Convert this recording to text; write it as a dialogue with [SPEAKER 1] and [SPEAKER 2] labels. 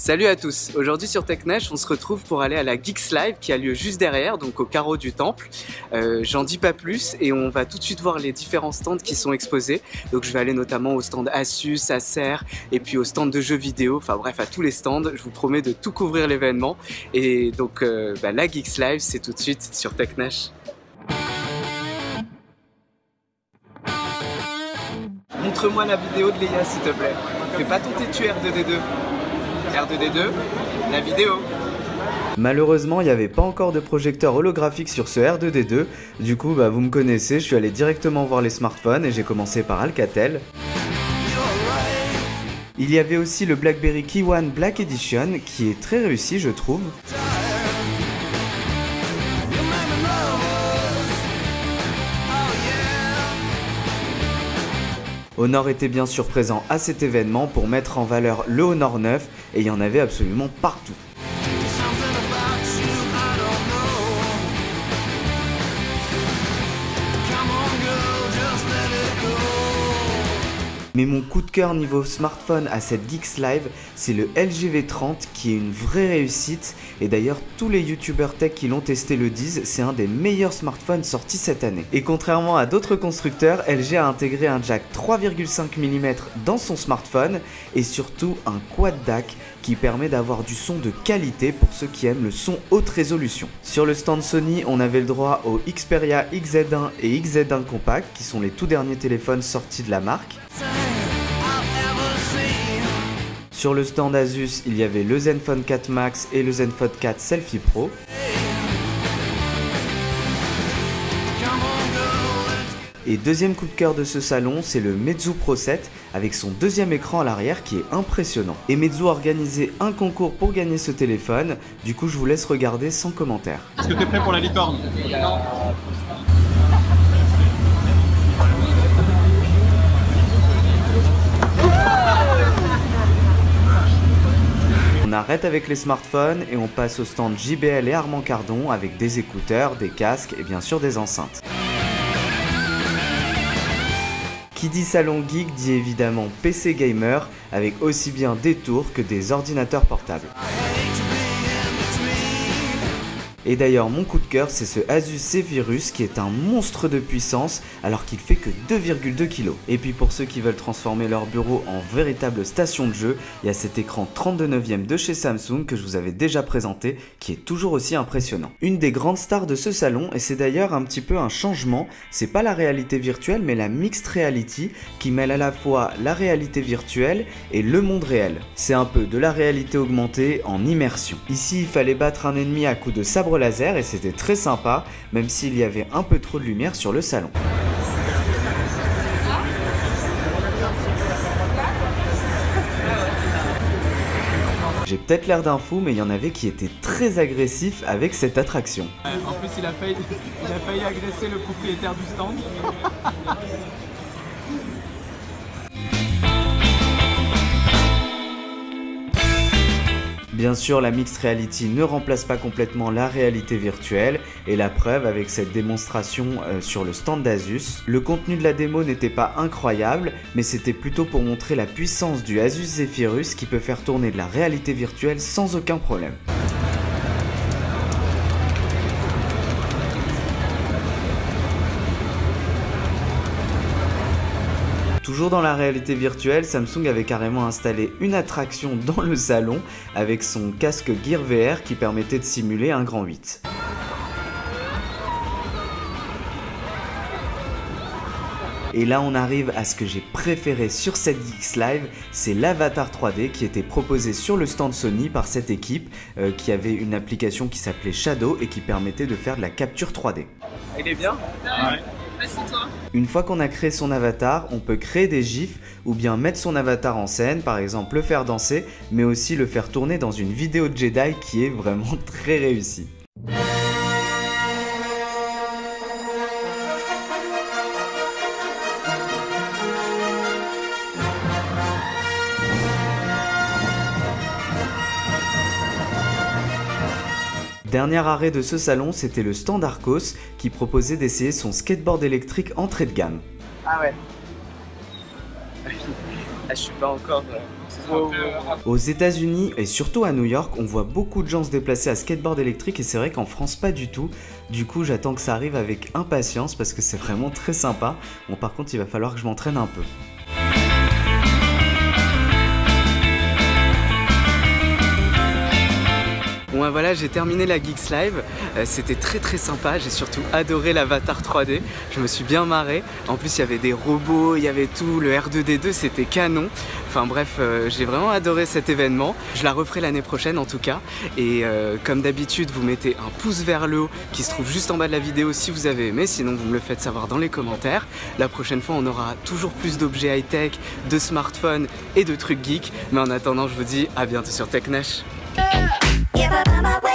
[SPEAKER 1] Salut à tous, aujourd'hui sur TechNash on se retrouve pour aller à la Geeks Live qui a lieu juste derrière, donc au carreau du temple. J'en dis pas plus et on va tout de suite voir les différents stands qui sont exposés. Donc je vais aller notamment au stand Asus, Acer et puis au stand de jeux vidéo, enfin bref à tous les stands. Je vous promets de tout couvrir l'événement et donc la Geeks Live c'est tout de suite sur TechNash. Montre-moi la vidéo de Léa s'il te plaît. Fais pas ton têtu R2D2. R2D2, la vidéo. Malheureusement, il n'y avait pas encore de projecteur holographique sur ce R2D2. Du coup, vous me connaissez, je suis allé directement voir les smartphones et j'ai commencé par Alcatel. Il y avait aussi le BlackBerry Key One Black Edition qui est très réussi, je trouve. Honor était bien sûr présent à cet événement pour mettre en valeur le Honor 9 et il y en avait absolument partout. Mais mon coup de cœur niveau smartphone à cette Geeks Live, c'est le LG V30 qui est une vraie réussite et d'ailleurs tous les youtubeurs tech qui l'ont testé le disent, c'est un des meilleurs smartphones sortis cette année. Et contrairement à d'autres constructeurs, LG a intégré un jack 3,5 mm dans son smartphone et surtout un quad DAC qui permet d'avoir du son de qualité pour ceux qui aiment le son haute résolution. Sur le stand Sony, on avait le droit au Xperia XZ1 et XZ1 Compact qui sont les tout derniers téléphones sortis de la marque. Sur le stand Asus, il y avait le Zenfone 4 Max et le Zenfone 4 Selfie Pro. Et deuxième coup de cœur de ce salon, c'est le Meizu Pro 7 avec son deuxième écran à l'arrière qui est impressionnant. Et Meizu a organisé un concours pour gagner ce téléphone, du coup je vous laisse regarder sans commentaire.
[SPEAKER 2] Est-ce que tu es prêt pour la licorne? Non.
[SPEAKER 1] On arrête avec les smartphones et on passe au stand JBL et Armand Cardon avec des écouteurs, des casques et bien sûr des enceintes. Qui dit salon geek dit évidemment PC gamer avec aussi bien des tours que des ordinateurs portables. Et d'ailleurs mon coup de cœur c'est ce Asus Zephyrus qui est un monstre de puissance alors qu'il fait que 2,2 kg. Et puis pour ceux qui veulent transformer leur bureau en véritable station de jeu, il y a cet écran 32/9 de chez Samsung que je vous avais déjà présenté qui est toujours aussi impressionnant. Une des grandes stars de ce salon et c'est d'ailleurs un petit peu un changement, c'est pas la réalité virtuelle mais la mixed reality qui mêle à la fois la réalité virtuelle et le monde réel. C'est un peu de la réalité augmentée en immersion. Ici il fallait battre un ennemi à coups de sabre laser et c'était très sympa même s'il y avait un peu trop de lumière sur le salon. J'ai peut-être l'air d'un fou mais il y en avait qui étaient très agressifs avec cette attraction.
[SPEAKER 2] En plus il a failli agresser le propriétaire du stand.
[SPEAKER 1] Bien sûr, la Mixed Reality ne remplace pas complètement la réalité virtuelle et la preuve avec cette démonstration sur le stand d'Asus. Le contenu de la démo n'était pas incroyable, mais c'était plutôt pour montrer la puissance du Asus Zephyrus qui peut faire tourner de la réalité virtuelle sans aucun problème. Toujours dans la réalité virtuelle, Samsung avait carrément installé une attraction dans le salon avec son casque Gear VR qui permettait de simuler un grand 8. Et là on arrive à ce que j'ai préféré sur cette Geeks Live, c'est l'avatar 3D qui était proposé sur le stand Sony par cette équipe qui avait une application qui s'appelait Shadow et qui permettait de faire de la capture 3D.
[SPEAKER 2] Il est bien? Ouais.
[SPEAKER 1] Une fois qu'on a créé son avatar, on peut créer des gifs ou bien mettre son avatar en scène, par exemple le faire danser, mais aussi le faire tourner dans une vidéo de Jedi qui est vraiment très réussie. Dernier arrêt de ce salon, c'était le stand Arcos qui proposait d'essayer son skateboard électrique entrée de gamme.
[SPEAKER 2] Ah ouais.
[SPEAKER 1] je suis pas encore... Aux États-Unis et surtout à New York, on voit beaucoup de gens se déplacer à skateboard électrique et c'est vrai qu'en France pas du tout. Du coup, j'attends que ça arrive avec impatience parce que c'est vraiment très sympa. Bon, par contre, il va falloir que je m'entraîne un peu. Bon voilà, j'ai terminé la Geeks Live, c'était très sympa, j'ai surtout adoré l'avatar 3D, je me suis bien marré, en plus il y avait des robots, il y avait tout, le R2D2 c'était canon, enfin bref, j'ai vraiment adoré cet événement, je la referai l'année prochaine en tout cas, et comme d'habitude vous mettez un pouce vers le haut qui se trouve juste en bas de la vidéo si vous avez aimé, sinon vous me le faites savoir dans les commentaires, la prochaine fois on aura toujours plus d'objets high-tech, de smartphones et de trucs geeks, mais en attendant je vous dis à bientôt sur TechNash.
[SPEAKER 3] Give up on my way.